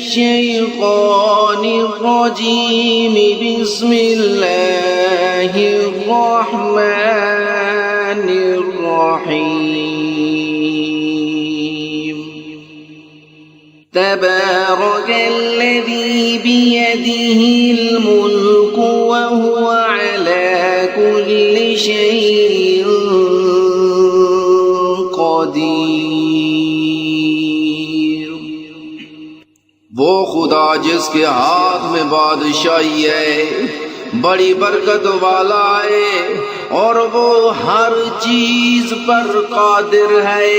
الشيطان الرجيم بسم الله الرحمن الرحيم تبارك الذي بيده الملك وهو على كل شيء قدير۔ وہ خدا جس کے ہاتھ میں بادشاہی ہے، بڑی برکت والا ہے، اور وہ ہر چیز پر قادر ہے۔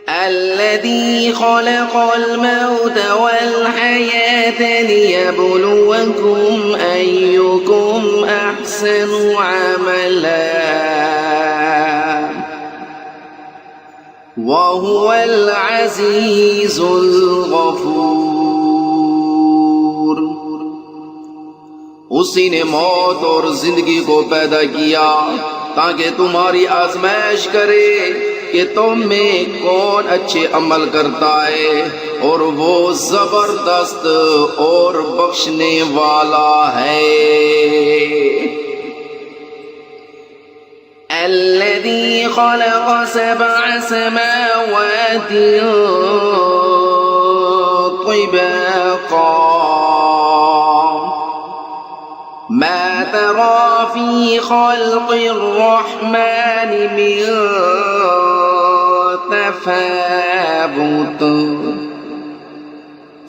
الذي خلق الموت والحياة ليبلوكم أيكم أحسن عملا وهو العزيز الغفور۔ اسی نے موت اور زندگی کو پیدا کیا تاکہ تمہاری آزمائش کرے کہ تم میں کون اچھے عمل کرتا ہے، اور وہ زبردست اور بخشنے والا ہے۔ الذي خلق 7 سماوات طباقا ما ترى في خلق الرحمن من تفاوت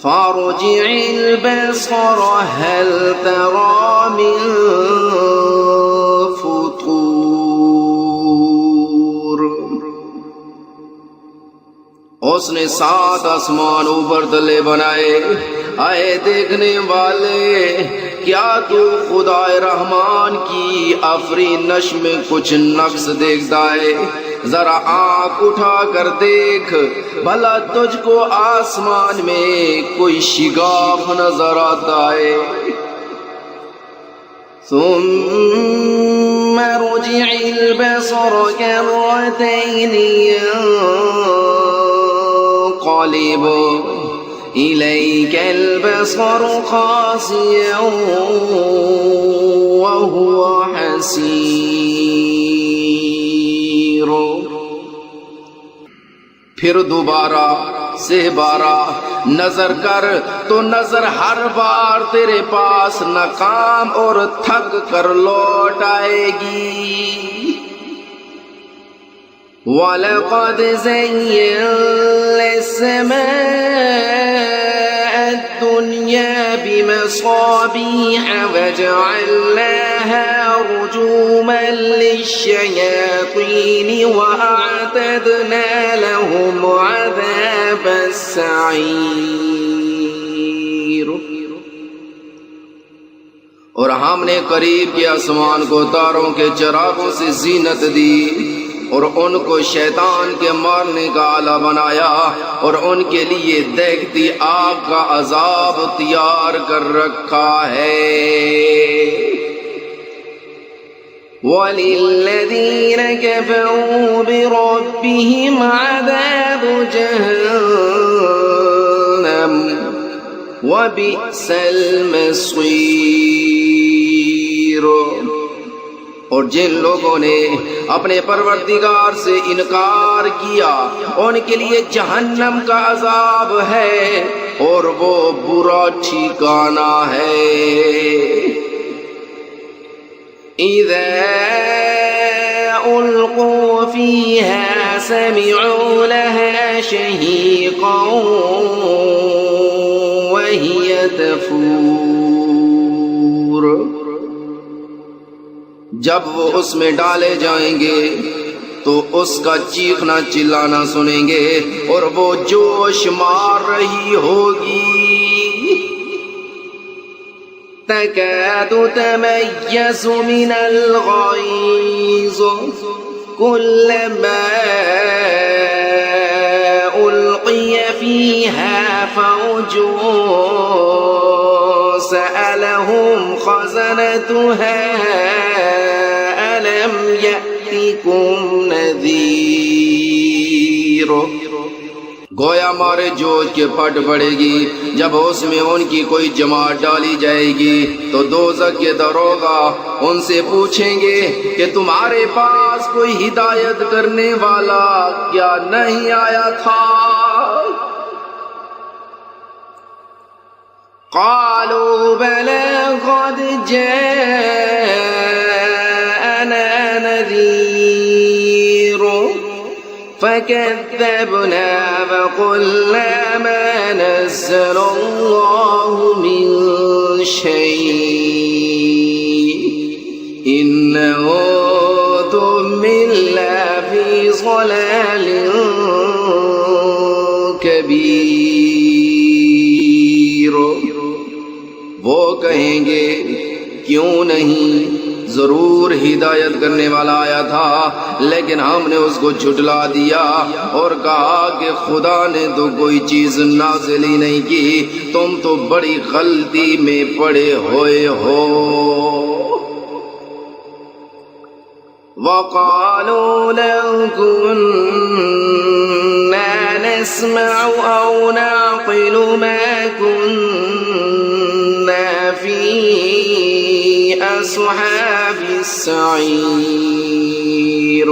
فارجع البصر هل ترى من فطور۔ اس نے 7 آسمان اوپر تلے بنائے۔ آئے دیکھنے والے، کیا تو خدا رحمان کی آفرینش میں کچھ نقص دیکھتا ہے؟ ذرا آنکھ اٹھا کر دیکھ، بھلا تجھ کو آسمان میں کوئی شگاف نظر آتا ہے؟ ثم رجع البصر كرتين ينقلب إليك البصر خاسئا وهو حسير۔ پھر دوبارہ سے بارہ نظر کر تو نظر ہر بار تیرے پاس ناکام اور تھک کر لوٹ آئے گی۔ وَلَقَدْ زَيَّنَّا السَّمَاءَ الدُّنْيَا بِمَصَابِيحَ وَجَعَلْنَاهَا رُجُومًا لِلشَّيَاطِينِ وَأَعْتَدْنَا لَهُمْ عَذَابَ السَّعِيرِ۔ اور ہم نے قریب کے آسمان کو تاروں کے چراغوں سے زینت دی، اور ان کو شیطان کے مارنے کا آلہ بنایا، اور ان کے لیے دیکھتی آگ کا عذاب تیار کر رکھا ہے۔ وَلِلَّذِينَ كَفَرُوا بِرَبِّهِمْ عَذَابُ جَهَنَّمَ وَبِئْسَ الْمَصِيرُ۔ اور جن لوگوں نے اپنے پروردگار سے انکار کیا، ان کے لیے جہنم کا عذاب ہے، اور وہ برا ٹھکانہ ہے۔ إِذَا أُلْقُوا فِيهَا سَمِعُوا لَهَا شَهِيقًا وَهِيَ تَفُورُ۔ جب وہ اس میں ڈالے جائیں گے تو اس کا چیخنا چلانا سنیں گے، اور وہ جوش مار رہی ہوگی۔ تَكَادُ تَمَيَّزُ مِنَ الْغَيْظِ كُلَّمَا أُلْقِيَ فِيهَا فَوْجٌ سَأَلَهُمْ خَزَنَتُهَا أَلَمْ يَأْتِكُمْ نَذِيرٌ۔ گویا مارے جوش کے پھٹ پڑے گی۔ جب اس میں ان کی کوئی جماعت ڈالی جائے گی تو دوزخ کے داروغہ ان سے پوچھیں گے کہ تمہارے پاس کوئی ہدایت کرنے والا کیا نہیں آیا تھا؟ قالوا بلى قد جاءنا نذير فكذبنا فقلنا ما نزل الله من شيء إن أنتم إلا في ضلال كبير۔ وہ کہیں گے کیوں نہیں، ضرور ہدایت کرنے والا آیا تھا لیکن ہم نے اس کو جھٹلا دیا اور کہا کہ خدا نے تو کوئی چیز نازل ہی نہیں کی، تم تو بڑی غلطی میں پڑے ہوئے ہو۔ وقالوا لو كنا نسمع أو نعقل ما كنا في أصحاب السعير۔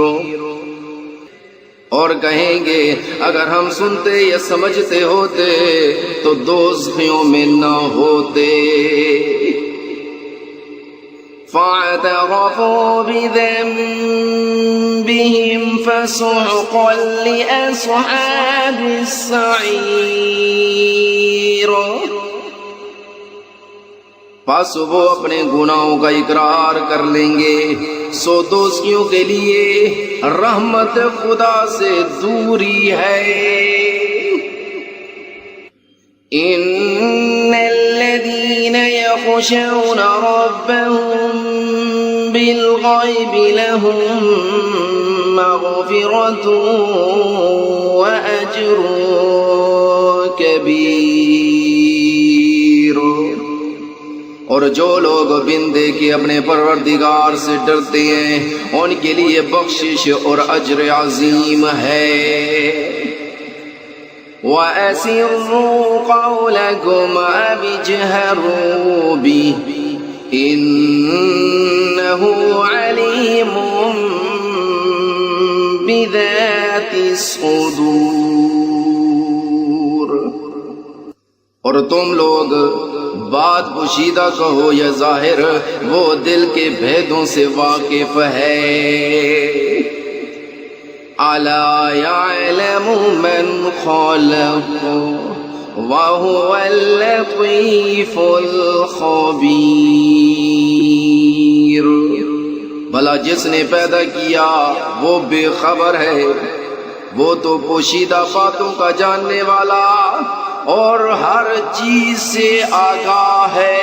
اور کہیں گے اگر ہم سنتے یا سمجھتے ہوتے تو دوزخیوں میں نہ ہوتے۔ فاعترفوا بذنبهم فسحقا لأصحاب السعير۔ پس وہ اپنے گناہوں کا اقرار کر لیں گے، سو دوزخیوں کے لیے رحمت خدا سے دوری ہے۔ إن الذين يخشون ربهم بالغيب لهم مغفرة وأجر كبير۔ اور جو لوگ بن دیکھے اپنے پروردگار سے ڈرتے ہیں ان کے لیے بخشش اور اجر عظیم ہے۔ وَأَسِرُّوا قَوْلَكُمْ أَوِ اجْهَرُوا بِهِ إِنَّهُ عَلِيمٌ بِذَاتِ الصُّدُورِ۔ اور تم لوگ بات پوشیدہ کہو یا ظاہر، وہ دل کے بھیدوں سے واقف ہے۔ أَلَا يَعْلَمُ مَنْ خَلَقَ وَهُوَ اللَّطِيفُ الْخَبِيرُ۔ بھلا جس نے پیدا کیا وہ بے خبر ہے، وہ تو پوشیدہ باتوں کا جاننے والا اور ہر چیز سے آگاہ ہے۔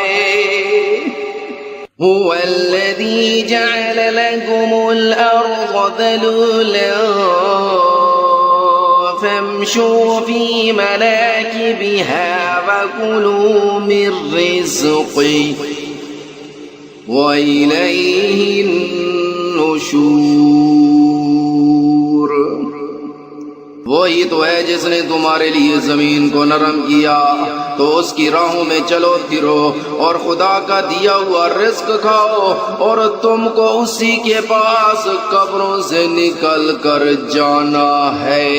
هو الذي جعل لكم الأرض ذلولا فامشوا في مناكبها وكلوا من رزقه وإليه النشور۔ وہی تو ہے جس نے تمہارے لیے زمین کو نرم کیا تو اس کی راہوں میں چلو پھرو اور خدا کا دیا ہوا رزق کھاؤ، اور تم کو اسی کے پاس قبروں سے نکل کر جانا ہے۔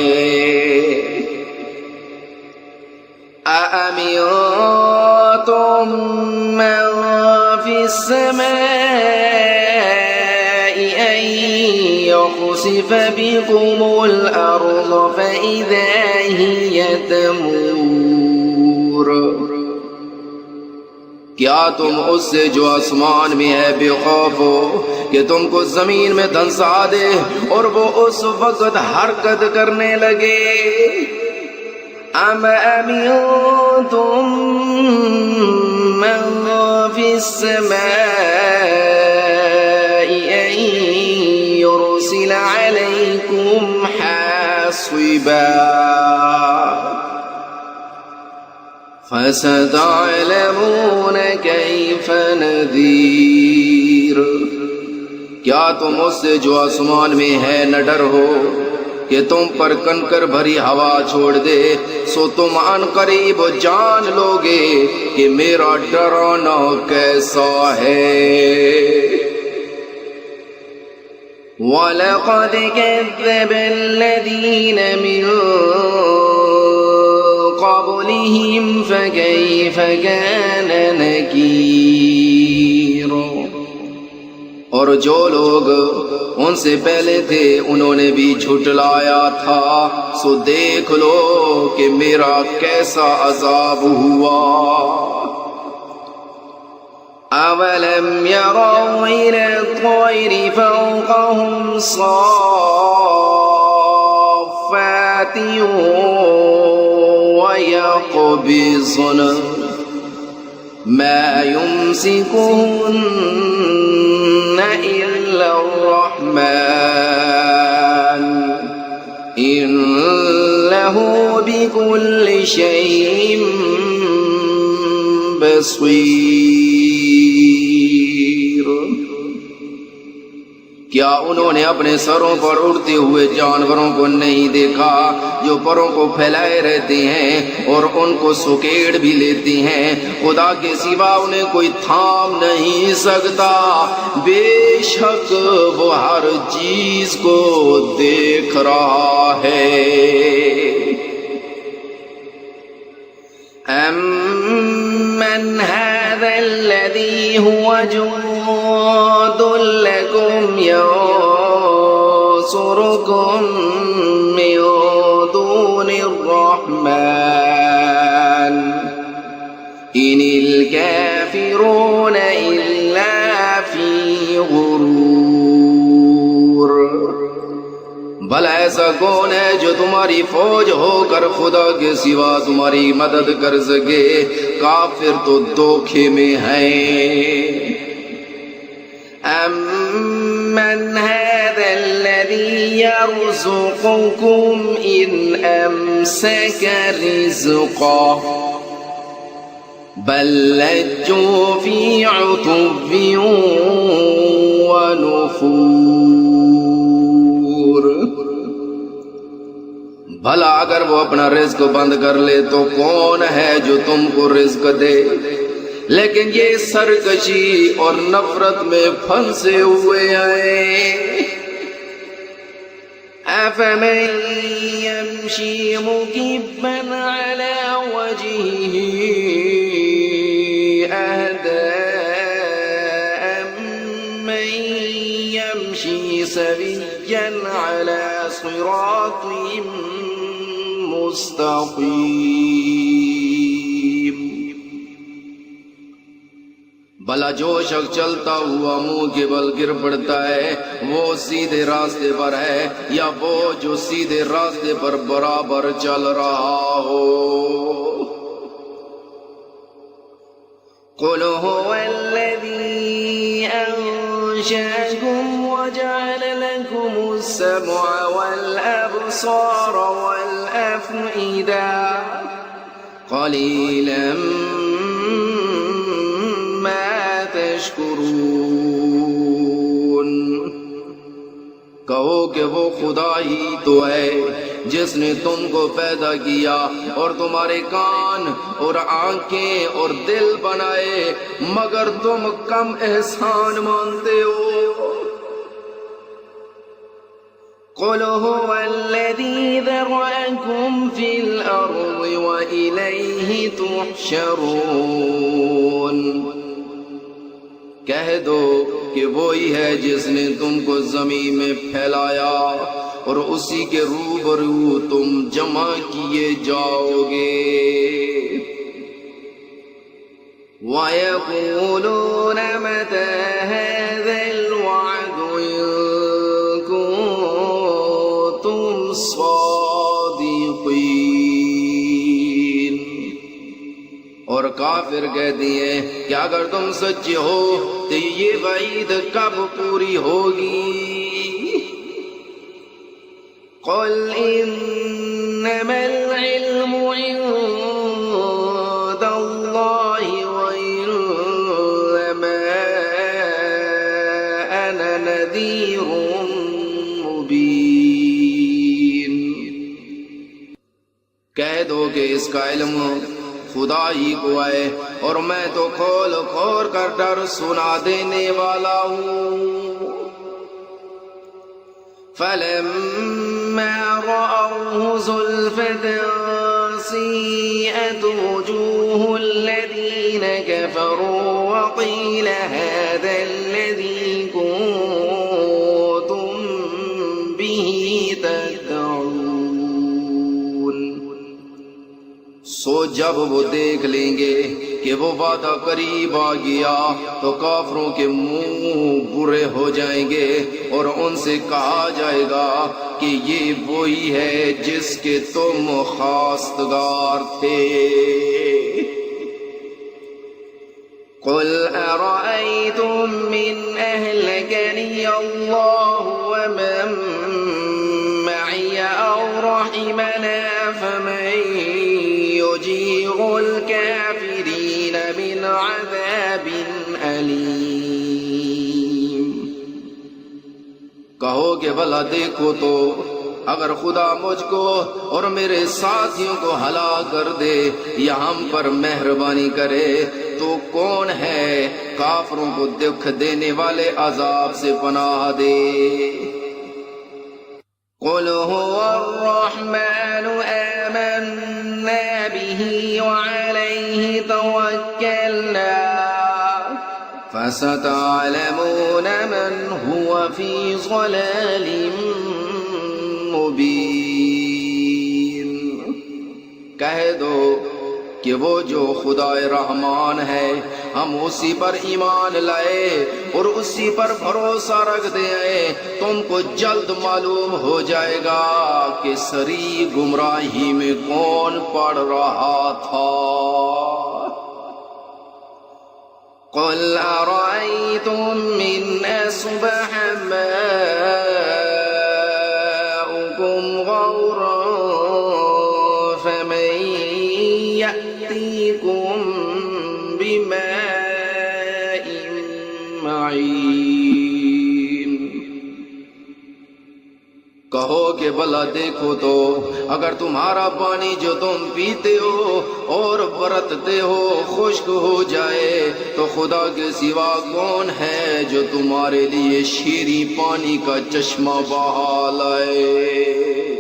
أَأَمِنتُم مَّن فِي السَّمَاءِ أَن يَخْسِفَ بِكُمُ الْأَرْضَ فَإِذَا هِيَ تَمُورُ۔ کیا تم اس سے جو آسمان میں ہے بے خوف ہو کہ تم کو زمین میں دھنسا دے اور وہ اس وقت حرکت کرنے لگے؟ أَمْ أَمِنتُم مَّن فِي السَّمَاءِ أَن يُرْسِلَ عَلَيْكُمْ حَاصِبًا فَسَتَعْلَمُونَ كَيْفَ نَذِيرٌ۔ کیا تم اس سے جو آسمان میں ہے نہ ڈر ہو کہ تم پر کنکر بھری ہوا چھوڑ دے، سو تم ان قریب جان لوگے کہ میرا ڈرانا کیسا ہے۔ وَلَقَدْ كَذَّبَ الَّذِينَ مِن قَبْلِهِمْ فَكَيْفَ كَانَ نَكِيرٌ۔ اور جو لوگ ان سے پہلے تھے انہوں نے بھی جھٹلایا تھا، سو دیکھ لو کہ میرا کیسا عذاب ہوا۔ أَوَلَمْ يَرَوْا إِلَى الطَّيْرِ فَوْقَهُمْ صَافَّاتٍ وَيَقْبِضْنَ مَا يُمْسِكُهُنَّ إِلَّا الرَّحْمَنُ إِنَّهُ بِكُلِّ شَيْءٍ بصیر۔ کیا انہوں نے اپنے سروں پر اڑتے ہوئے جانوروں کو نہیں دیکھا جو پروں کو پھیلائے رہتے ہیں اور ان کو سکیڑ بھی لیتی ہیں؟ خدا کے سوا انہیں کوئی تھام نہیں سکتا، بے شک وہ ہر چیز کو دیکھ رہا ہے۔ أَمَّنْ هَذَا الَّذِي هُوَ جُندٌ لَكُمْ يَنصُرُكُم مِّن دُونِ الرَّحْمَنِ إِنِ الْكَافِرُونَ إِلَّا فِي غُرُورٍ۔ بھلا ایسا کون ہے جو تمہاری فوج ہو کر خدا کے سوا تمہاری مدد کر سکے؟ کافر تو دھوکے میں ہیں۔ أَمَّنْ هَذَا الَّذِي يَرْزُقُكُمْ إِنْ أَمْسَكَ رِزْقَهُ بَل لَّجُّوا فِي عُتُوٍّ وَنُفُورٍ۔ بھلا اگر وہ اپنا رزق بند کر لے تو کون ہے جو تم کو رزق دے؟ لیکن یہ سرکشی اور نفرت میں پھنسے ہوئے ہیں۔ أَفَمَن يَمْشِي مُكِبًّا عَلَى وَجْهِهِ أَهْدَىٰ أَمَّن يَمْشِي سَوِيًّا عَلَى صِرَاطٍ مستقیم۔ بھلا جو شخص چلتا ہوا منہ کے بل گر پڑتا ہے وہ سیدھے راستے پر ہے یا وہ جو سیدھے راستے پر برابر چل رہا ہو؟ قُلْ هُوَ الَّذِي أَنشَأَكُمْ وَجَعَلَ لَكُمُ السَّمْعَ وَالْأَبْصَارَ وَالْأَفْئِدَةَ قَلِيلًا مَا تَشْكُرُونَ۔ کہو کہ وہ خدا ہی تو ہے جس نے تم کو پیدا کیا اور تمہارے کان اور آنکھیں اور دل بنائے، مگر تم کم احسان مانتے ہو۔ قُلْ هُوَ الَّذِي ذَرَأَكُمْ فِي الْأَرْضِ وَإِلَيْهِ تُحْشَرُونَ۔ کہہ دو کہ وہی ہے جس نے تم کو زمین میں پھیلایا اور اسی کے روبرو تم جمع کیے جاؤ گے۔ وَيَقُولُونَ مَتَىٰ هَٰذَا الْوَعْدُ إِن كُنتُمْ صَادِقِينَ۔ اور کافر کہتی ہیں کہ اگر تم سچے ہو تو یہ وعید کب پوری ہوگی؟ قُلْ إِنَّمَا الْعِلْمُ عِندَ اللَّهِ وَإِنَّمَا أَنَا نَذِيرٌ مُّبِينٌ۔ کہہ دو کہ اس کا علم خدا ہی کو ہے اور میں تو کھول کھول کر ڈر سنا دینے والا ہوں۔ فَلَمَّا رَأَوْهُ زُلْفَةً سِيئَتْ وُجُوهُ الَّذِينَ كَفَرُوا وَقِيلَ هَذَا الَّذِي كُنتُم بِهِ تَدَّعُونَ۔ سو جب وہ دیکھ لیں گے کہ وہ وعدہ قریب آ گیا تو کافروں کے منہ برے ہو جائیں گے اور ان سے کہا جائے گا کہ یہ وہی ہے جس کے تم خواستگار تھے۔ قُلْ أَرَأَيْتُم مِّنْ أَهْلَكَنِيَ اللَّهُ وَمَن مَّعِيَ أَوْ رَحِمَنَا فَمَن يُجِيرُ الْكَافِرِينَ مِنْ عَذَابٍ أَلِيمٍ۔ کہو کہ بھلا دیکھو تو اگر خدا مجھ کو اور میرے ساتھیوں کو ہلاک کر دے یا ہم پر مہربانی کرے تو کون ہے کافروں کو دکھ دینے والے عذاب سے پناہ دے۔ قُلْ هُوَ الرَّحْمَنُ آمَنَّا بِهِ وَعَلَيْهِ تَوَكَّلْنَا فَسَتَعْلَمُونَ مَنْ هُوَ فِي ضَلَالٍ مُبِينٍ۔ کہہ دو کہ وہ جو خدا رحمان ہے ہم اسی پر ایمان لائے اور اسی پر بھروسہ رکھتے ہیں، تم کو جلد معلوم ہو جائے گا کہ سری گمراہی میں کون پڑ رہا تھا۔ قُلْ أَرَأَيْتُم مِّنْ أَصْبَحَ مَاؤُكُمْ غَوْرًا فَمَن يَأْتِيكُم بِمَاءٍ مَّعِينٍ۔ کہو کہ بھلا دیکھو تو اگر تمہارا پانی جو تم پیتے ہو اور برتتے ہو خشک ہو جائے تو خدا کے سوا کون ہے جو تمہارے لیے شیریں پانی کا چشمہ بہا لائے۔